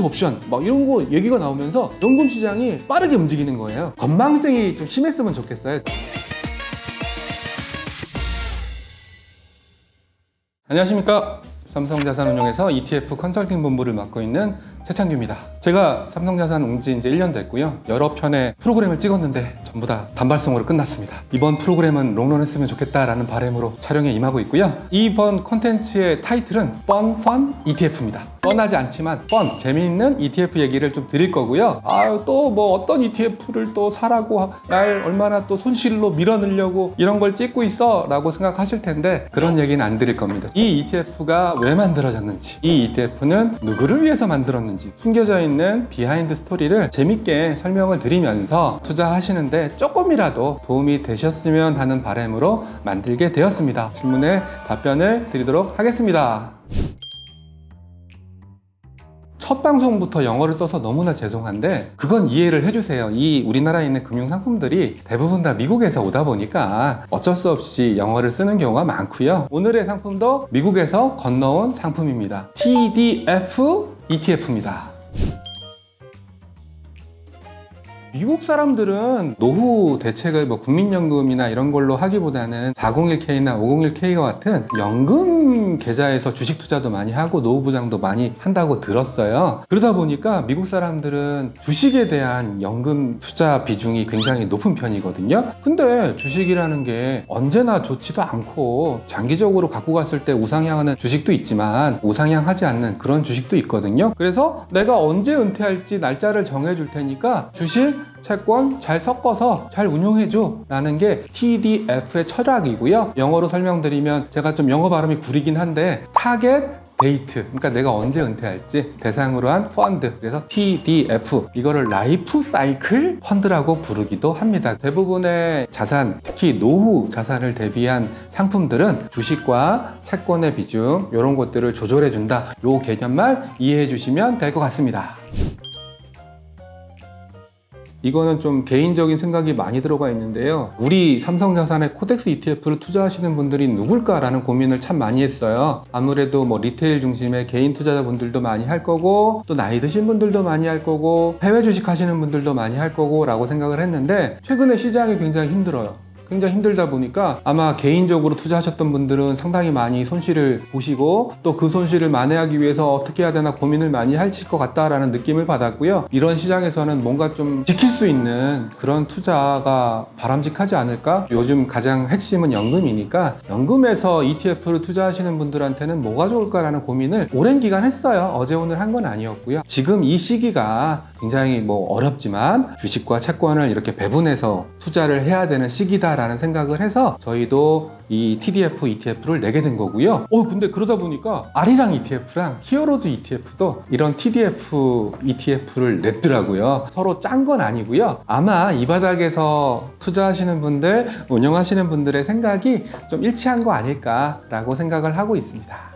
푸트 옵션 막 이런 거 얘기가 나오면서 연금 시장이 빠르게 움직이는 거예요. 건망증이 좀 심했으면 좋겠어요. 안녕하십니까. 삼성자산운용에서 ETF 컨설팅 본부를 맡고 있는 최창규입니다. 제가 삼성자산 온 지 이제 1년 됐고요. 여러 편의 프로그램을 찍었는데 전부 다 단발성으로 끝났습니다. 이번 프로그램은 롱런 했으면 좋겠다라는 바람으로 촬영에 임하고 있고요. 이번 콘텐츠의 타이틀은 펀 ETF입니다. 뻔하지 않지만 재미있는 ETF 얘기를 좀 드릴 거고요. 또 뭐 어떤 ETF를 또 사라고 날 얼마나 또 손실로 밀어넣으려고 이런 걸 찍고 있어 라고 생각하실 텐데 그런 얘기는 안 드릴 겁니다. 이 ETF가 왜 만들어졌는지, 이 ETF는 누구를 위해서 만들었는지 숨겨져 있는 비하인드 스토리를 재밌게 설명을 드리면서 투자하시는데 조금이라도 도움이 되셨으면 하는 바람으로 만들게 되었습니다. 질문에 답변을 드리도록 하겠습니다. 첫 방송부터 영어를 써서 너무나 죄송한데 그건 이해를 해주세요. 이 우리나라에 있는 금융상품들이 대부분 다 미국에서 오다 보니까 어쩔 수 없이 영어를 쓰는 경우가 많고요. 오늘의 상품도 미국에서 건너온 상품입니다. TDF ETF입니다. 미국 사람들은 노후 대책을 뭐 국민연금이나 이런 걸로 하기보다는 401k나 501k와 같은 연금 계좌에서 주식 투자도 많이 하고 노후 보장도 많이 한다고 들었어요. 그러다 보니까 미국 사람들은 주식에 대한 연금 투자 비중이 굉장히 높은 편이거든요. 근데 주식이라는 게 언제나 좋지도 않고 장기적으로 갖고 갔을 때 우상향하는 주식도 있지만 우상향하지 않는 그런 주식도 있거든요. 그래서 내가 언제 은퇴할지 날짜를 정해줄 테니까 주식 채권 잘 섞어서 잘 운용해줘 라는 게 TDF의 철학이고요. 영어로 설명드리면 제가 좀 영어 발음이 구리긴 한데 타겟 데이트, 그러니까 내가 언제 은퇴할지 대상으로 한 펀드, 그래서 TDF, 이거를 라이프 사이클 펀드라고 부르기도 합니다. 대부분의 자산, 특히 노후 자산을 대비한 상품들은 주식과 채권의 비중 이런 것들을 조절해 준다. 이 개념만 이해해 주시면 될 것 같습니다. 이거는 좀 개인적인 생각이 많이 들어가 있는데요. 우리 삼성자산의 코덱스 ETF를 투자하시는 분들이 누굴까라는 고민을 참 많이 했어요. 아무래도 뭐 리테일 중심의 개인 투자자분들도 많이 할 거고 또 나이 드신 분들도 많이 할 거고 해외 주식 하시는 분들도 많이 할 거고 라고 생각을 했는데 최근에 시장이 굉장히 힘들어요. 굉장히 힘들다 보니까 아마 개인적으로 투자하셨던 분들은 상당히 많이 손실을 보시고 또 그 손실을 만회하기 위해서 어떻게 해야 되나 고민을 많이 하실 것 같다라는 느낌을 받았고요. 이런 시장에서는 뭔가 좀 지킬 수 있는 그런 투자가 바람직하지 않을까? 요즘 가장 핵심은 연금이니까 연금에서 ETF를 투자하시는 분들한테는 뭐가 좋을까라는 고민을 오랜 기간 했어요. 어제 오늘 한 건 아니었고요. 지금 이 시기가 굉장히 뭐 어렵지만 주식과 채권을 이렇게 배분해서 투자를 해야 되는 시기다 라는 생각을 해서 저희도 이 TDF ETF를 내게 된 거고요. 근데 그러다 보니까 아리랑 ETF랑 히어로즈 ETF도 이런 TDF ETF를 냈더라고요. 서로 짠 건 아니고요. 아마 이 바닥에서 투자하시는 분들, 운영하시는 분들의 생각이 좀 일치한 거 아닐까라고 생각을 하고 있습니다.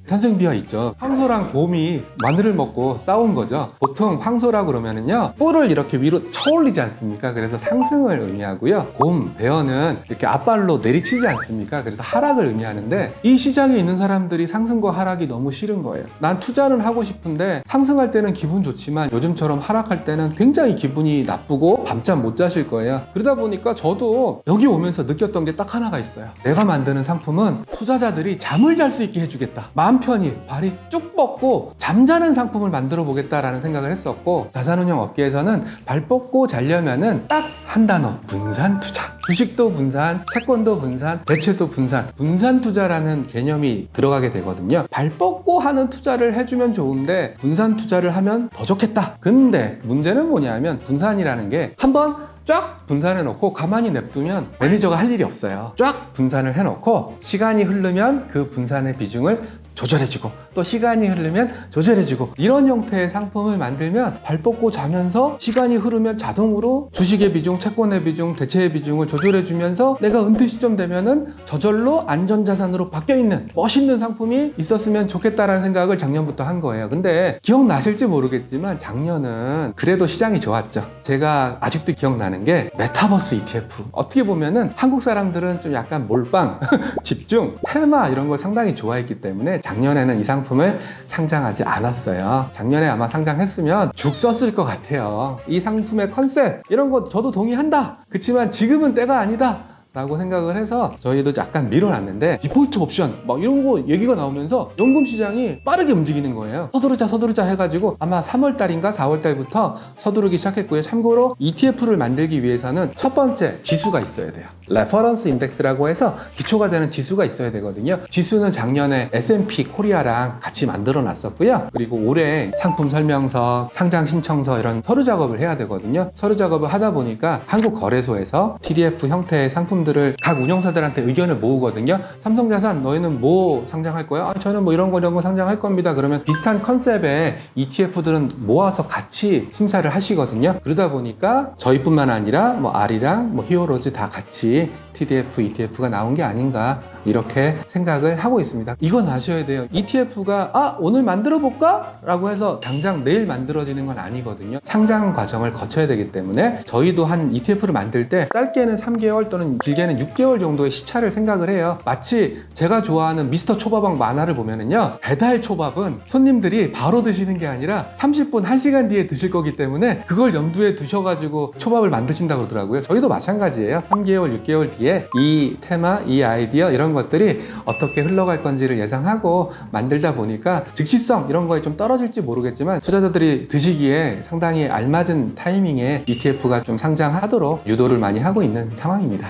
탄생비화 있죠. 황소랑 곰이 마늘을 먹고 싸운 거죠. 보통 황소라 그러면은요 뿔을 이렇게 위로 쳐올리지 않습니까? 그래서 상승을 의미하고요. 곰, 베어는 이렇게 앞발로 내리치지 않습니까? 그래서 하락을 의미하는데 이 시장에 있는 사람들이 상승과 하락이 너무 싫은 거예요. 난 투자는 하고 싶은데 상승할 때는 기분 좋지만 요즘처럼 하락할 때는 굉장히 기분이 나쁘고 밤잠 못 자실 거예요. 그러다 보니까 저도 여기 오면서 느꼈던 게 딱 하나가 있어요. 내가 만드는 상품은 투자자들이 잠을 잘 수 있게 해주겠다. 마음 편히 발이 쭉 뻗고 잠자는 상품을 만들어 보겠다라는 생각을 했었고 자산운용 업계에서는 발 뻗고 자려면은 딱 한 단어, 분산 투자. 주식도 분산, 채권도 분산, 대체도 분산, 분산 투자라는 개념이 들어가게 되거든요. 발 뻗고 하는 투자를 해주면 좋은데 분산 투자를 하면 더 좋겠다. 근데 문제는 뭐냐면 분산이라는 게 한번 쫙 분산해 놓고 가만히 냅두면 매니저가 할 일이 없어요. 쫙 분산을 해 놓고 시간이 흐르면 그 분산의 비중을 조절해주고 또 시간이 흐르면 조절해주고 이런 형태의 상품을 만들면 발 뻗고 자면서 시간이 흐르면 자동으로 주식의 비중, 채권의 비중, 대체의 비중을 조절해주면서 내가 은퇴 시점 되면은 저절로 안전자산으로 바뀌어있는 멋있는 상품이 있었으면 좋겠다라는 생각을 작년부터 한 거예요. 근데 기억나실지 모르겠지만 작년은 그래도 시장이 좋았죠. 제가 아직도 기억나는 게 메타버스 ETF. 어떻게 보면은 한국 사람들은 좀 약간 몰빵, 집중, 테마 이런 걸 상당히 좋아했기 때문에 때문에 작년에는 이 상품을 상장하지 않았어요. 작년에 아마 상장했으면 죽 썼을 것 같아요. 이 상품의 컨셉 이런 거 저도 동의한다. 그렇지만 지금은 때가 아니다 라고 생각을 해서 저희도 약간 밀어놨는데, 디폴트 옵션 막 이런 거 얘기가 나오면서 연금 시장이 빠르게 움직이는 거예요. 서두르자 해가지고 아마 3월달인가 4월달부터 서두르기 시작했고요. 참고로 ETF를 만들기 위해서는 첫 번째 지수가 있어야 돼요. 레퍼런스 인덱스라고 해서 기초가 되는 지수가 있어야 되거든요. 지수는 작년에 S&P 코리아랑 같이 만들어 놨었고요. 그리고 올해 상품 설명서, 상장 신청서 이런 서류 작업을 해야 되거든요. 서류 작업을 하다 보니까 한국거래소에서 TDF 형태의 상품들을 각 운영사들한테 의견을 모으거든요. 삼성자산 너희는 뭐 상장할 거야? 저는 뭐 이런 거 상장할 겁니다. 그러면 비슷한 컨셉의 ETF들은 모아서 같이 심사를 하시거든요. 그러다 보니까 저희뿐만 아니라 뭐 R이랑 뭐 히어로즈 다 같이 TDF, ETF가 나온 게 아닌가 이렇게 생각을 하고 있습니다. 이건 아셔야 돼요. ETF가 오늘 만들어 볼까? 라고 해서 당장 내일 만들어지는 건 아니거든요. 상장 과정을 거쳐야 되기 때문에 저희도 한 ETF를 만들 때 짧게는 3개월 또는 길게는 6개월 정도의 시차를 생각을 해요. 마치 제가 좋아하는 미스터 초밥왕 만화를 보면은요, 배달 초밥은 손님들이 바로 드시는 게 아니라 30분, 1시간 뒤에 드실 거기 때문에 그걸 염두에 두셔가지고 초밥을 만드신다고 그러더라고요. 저희도 마찬가지예요. 3개월, 6개월 뒤에 이 테마, 이 아이디어 이런 것들이 어떻게 흘러갈 건지를 예상하고 만들다 보니까 즉시성 이런 거에 좀 떨어질지 모르겠지만 투자자들이 드시기에 상당히 알맞은 타이밍에 ETF가 좀 상장하도록 유도를 많이 하고 있는 상황입니다.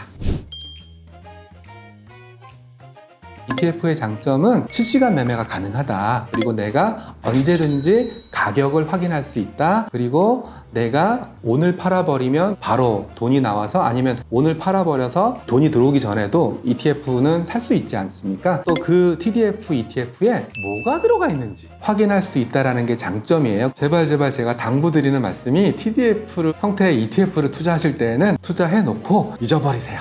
ETF의 장점은 실시간 매매가 가능하다. 그리고 내가 언제든지 가격을 확인할 수 있다. 그리고 내가 오늘 팔아버리면 바로 돈이 나와서, 아니면 오늘 팔아버려서 돈이 들어오기 전에도 ETF는 살 수 있지 않습니까? 또 그 TDF, ETF에 뭐가 들어가 있는지 확인할 수 있다는 게 장점이에요. 제발 제가 당부드리는 말씀이 TDF 형태의 ETF를 투자하실 때에는 투자해놓고 잊어버리세요.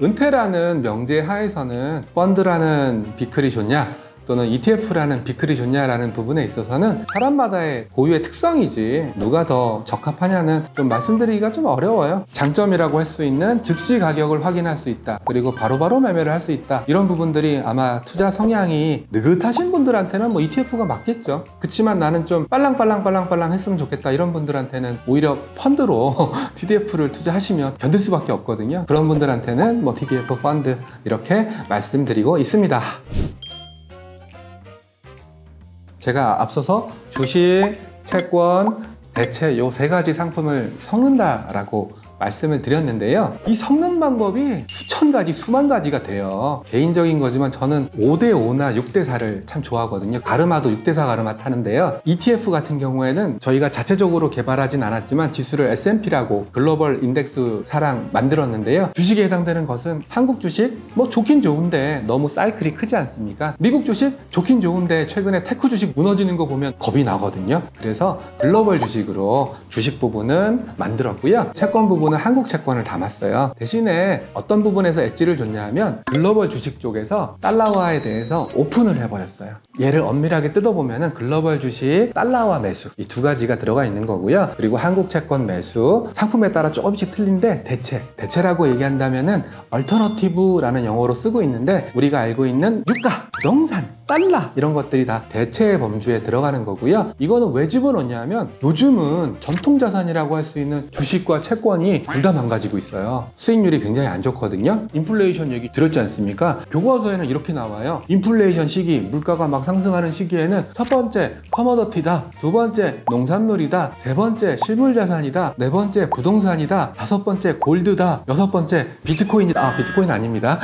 은퇴라는 명제 하에서는 펀드라는 비클이 좋냐 또는 ETF라는 비클이 좋냐라는 부분에 있어서는 사람마다의 고유의 특성이지 누가 더 적합하냐는 좀 말씀드리기가 좀 어려워요. 장점이라고 할 수 있는 즉시 가격을 확인할 수 있다. 그리고 바로바로 매매를 할 수 있다. 이런 부분들이 아마 투자 성향이 느긋하신 분들한테는 뭐 ETF가 맞겠죠. 그치만 나는 좀 빨랑빨랑 했으면 좋겠다. 이런 분들한테는 오히려 펀드로 TDF를 투자하시면 견딜 수밖에 없거든요. 그런 분들한테는 뭐 TDF 펀드 이렇게 말씀드리고 있습니다. 제가 앞서서 주식, 채권, 대체 요 세 가지 상품을 섞는다라고 말씀을 드렸는데요. 이 섞는 방법이 수천 가지, 수만 가지가 돼요. 개인적인 거지만 저는 5대5나 6대4를 참 좋아하거든요. 가르마도 6대4 가르마 타는데요. ETF 같은 경우에는 저희가 자체적으로 개발하진 않았지만 지수를 S&P라고 글로벌 인덱스사랑 만들었는데요. 주식에 해당되는 것은 한국 주식, 뭐 좋긴 좋은데 너무 사이클이 크지 않습니까? 미국 주식 좋긴 좋은데 최근에 테크 주식 무너지는 거 보면 겁이 나거든요. 그래서 글로벌 주식으로 주식 부분은 만들었고요. 채권 부분은 한국 채권을 담았어요. 대신에 어떤 부분에서 엣지를 줬냐 하면 글로벌 주식 쪽에서 달러화에 대해서 오픈을 해버렸어요. 얘를 엄밀하게 뜯어보면 글로벌 주식, 달러화 매수 이 두 가지가 들어가 있는 거고요. 그리고 한국 채권 매수, 상품에 따라 조금씩 틀린데 대체라고 얘기한다면은 얼터너티브라는 영어로 쓰고 있는데 우리가 알고 있는 유가, 부동산, 달러 이런 것들이 다 대체의 범주에 들어가는 거고요. 이거는 왜 집어넣냐 하면 요즘은 전통자산이라고 할 수 있는 주식과 채권이 둘 다 망가지고 있어요. 수익률이 굉장히 안 좋거든요. 인플레이션 얘기 들었지 않습니까? 교과서에는 이렇게 나와요. 인플레이션 시기, 물가가 막 상승하는 시기에는 첫 번째 커머더티다, 두 번째 농산물이다, 세 번째 실물자산이다, 네 번째 부동산이다, 다섯 번째 골드다, 여섯 번째 비트코인이다. 비트코인 아닙니다.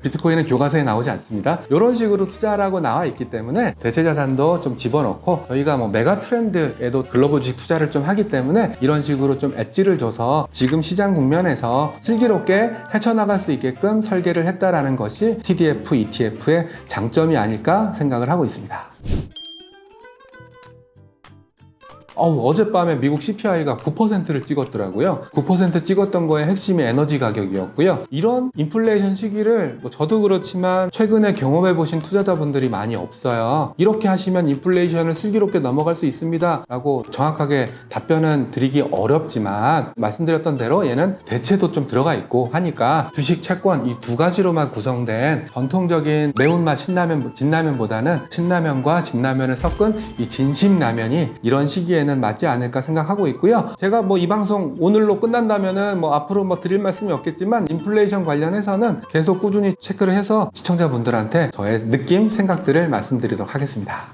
비트코인은 교과서에 나오지 않습니다. 이런 식으로 투자라고 나와 있기 때문에 대체 자산도 좀 집어넣고 저희가 뭐 메가 트렌드에도 글로벌 주식 투자를 좀 하기 때문에 이런 식으로 좀 엣지를 줘서 지금 시장 국면에서 슬기롭게 헤쳐나갈 수 있게끔 설계를 했다라는 것이 TDF, ETF의 장점이 아닐까 생각을 하고 있습니다. 어젯밤에 미국 CPI가 9%를 찍었더라고요. 9% 찍었던 거의 핵심이 에너지 가격이었고요. 이런 인플레이션 시기를 저도 그렇지만 최근에 경험해 보신 투자자분들이 많이 없어요. 이렇게 하시면 인플레이션을 슬기롭게 넘어갈 수 있습니다 라고 정확하게 답변은 드리기 어렵지만, 말씀드렸던 대로 얘는 대체도 좀 들어가 있고 하니까 주식, 채권 이 두 가지로만 구성된 전통적인 매운맛 신라면, 진라면보다는 신라면과 진라면을 섞은 이 진심라면이 이런 시기에는 맞지 않을까 생각하고 있고요. 제가 이 방송 오늘로 끝난다면은 앞으로 드릴 말씀이 없겠지만, 인플레이션 관련해서는 계속 꾸준히 체크를 해서 시청자분들한테 저의 느낌, 생각들을 말씀드리도록 하겠습니다.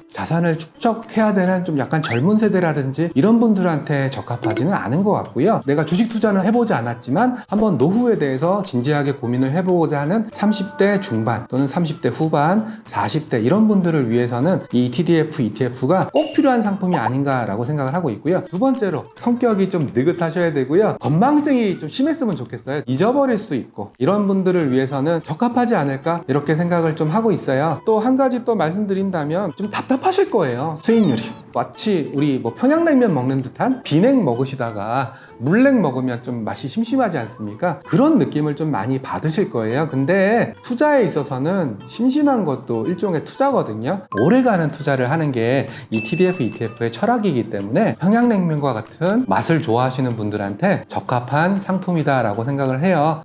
자산을 축적해야 되는 좀 약간 젊은 세대라든지 이런 분들한테 적합하지는 않은 것 같고요. 내가 주식 투자는 해보지 않았지만 한번 노후에 대해서 진지하게 고민을 해보고자 하는 30대 중반 또는 30대 후반, 40대 이런 분들을 위해서는 이 TDF, ETF가 꼭 필요한 상품이 아닌가라고 생각을 하고 있고요. 두 번째로, 성격이 좀 느긋하셔야 되고요. 건망증이 좀 심했으면 좋겠어요. 잊어버릴 수 있고 이런 분들을 위해서는 적합하지 않을까 이렇게 생각을 좀 하고 있어요. 또 한 가지 또 말씀드린다면, 좀 하실 거예요. 수익률이 마치 우리 평양냉면 먹는 듯한 비냉 먹으시다가 물냉 먹으면 좀 맛이 심심하지 않습니까? 그런 느낌을 좀 많이 받으실 거예요. 근데 투자에 있어서는 심심한 것도 일종의 투자거든요. 오래가는 투자를 하는 게 이 TDF, ETF의 철학이기 때문에 평양냉면과 같은 맛을 좋아하시는 분들한테 적합한 상품이다 라고 생각을 해요.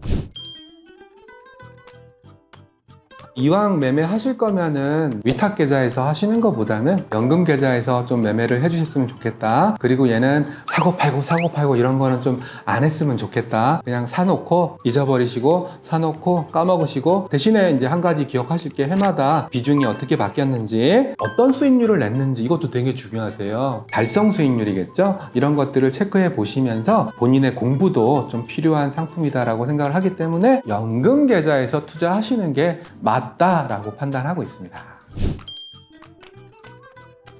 이왕 매매하실 거면은 위탁 계좌에서 하시는 것보다는 연금 계좌에서 좀 매매를 해주셨으면 좋겠다. 그리고 얘는 사고 팔고 이런 거는 좀 안 했으면 좋겠다. 그냥 사놓고 잊어버리시고, 사놓고 까먹으시고, 대신에 이제 한 가지 기억하실 게, 해마다 비중이 어떻게 바뀌었는지, 어떤 수익률을 냈는지, 이것도 되게 중요하세요. 달성 수익률이겠죠? 이런 것들을 체크해 보시면서 본인의 공부도 좀 필요한 상품이다라고 생각을 하기 때문에 연금 계좌에서 투자하시는 게 맞다라고 판단하고 있습니다.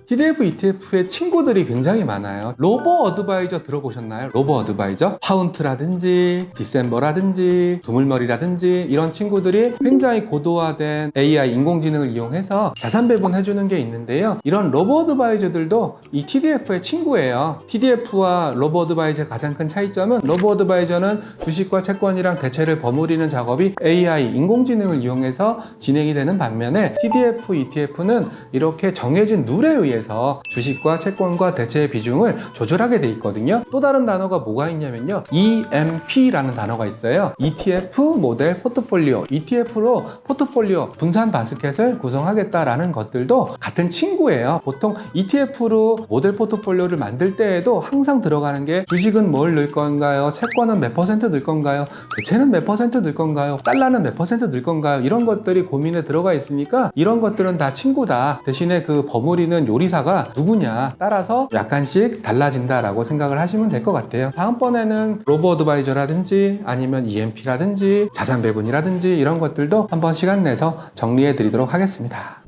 TDF, ETF의 친구들이 굉장히 많아요. 로보 어드바이저 들어보셨나요? 로보 어드바이저? 파운트라든지 디셈버라든지 두물머리라든지 이런 친구들이 굉장히 고도화된 AI, 인공지능을 이용해서 자산 배분해주는 게 있는데요. 이런 로보 어드바이저들도 이 TDF의 친구예요. TDF와 로보 어드바이저의 가장 큰 차이점은, 로보 어드바이저는 주식과 채권이랑 대체를 버무리는 작업이 AI, 인공지능을 이용해서 진행이 되는 반면에 TDF, ETF는 이렇게 정해진 룰에 의해서 주식과 채권과 대체의 비중을 조절하게 돼 있거든요. 또 다른 단어가 뭐가 있냐면요, EMP라는 단어가 있어요. ETF 모델 포트폴리오. ETF로 포트폴리오, 분산 바스켓을 구성하겠다라는 것들도 같은 친구예요. 보통 ETF로 모델 포트폴리오를 만들 때에도 항상 들어가는 게, 주식은 뭘 넣을 건가요? 채권은 몇 퍼센트 넣을 건가요? 대체는 몇 퍼센트 넣을 건가요? 달러는 몇 퍼센트 넣을 건가요? 이런 것들이 고민에 들어가 있으니까 이런 것들은 다 친구다. 대신에 그 버무리는 요리사가 누구냐 따라서 약간씩 달라진다라고 생각을 하시면 될 것 같아요. 다음번에는 로보 어드바이저라든지 아니면 EMP라든지 자산 배분이라든지 이런 것들도 한번 시간 내서 정리해 드리도록 하겠습니다.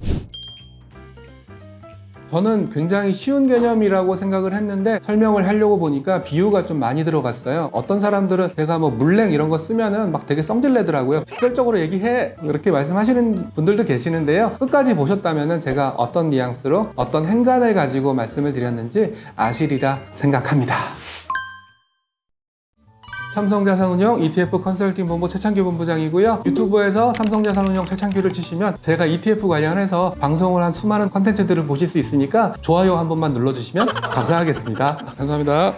저는 굉장히 쉬운 개념이라고 생각을 했는데, 설명을 하려고 보니까 비유가 좀 많이 들어갔어요. 어떤 사람들은 제가 물냉 이런 거 쓰면은 막 되게 썽질내더라고요. 직설적으로 얘기해, 이렇게 말씀하시는 분들도 계시는데요. 끝까지 보셨다면은 제가 어떤 뉘앙스로 어떤 행간을 가지고 말씀을 드렸는지 아시리라 생각합니다. 삼성자산운용 ETF 컨설팅 본부 최창규 본부장이고요. 유튜브에서 삼성자산운용 최창규를 치시면 제가 ETF 관련해서 방송을 한 수많은 컨텐츠들을 보실 수 있으니까 좋아요 한 번만 눌러주시면 감사하겠습니다. 감사합니다.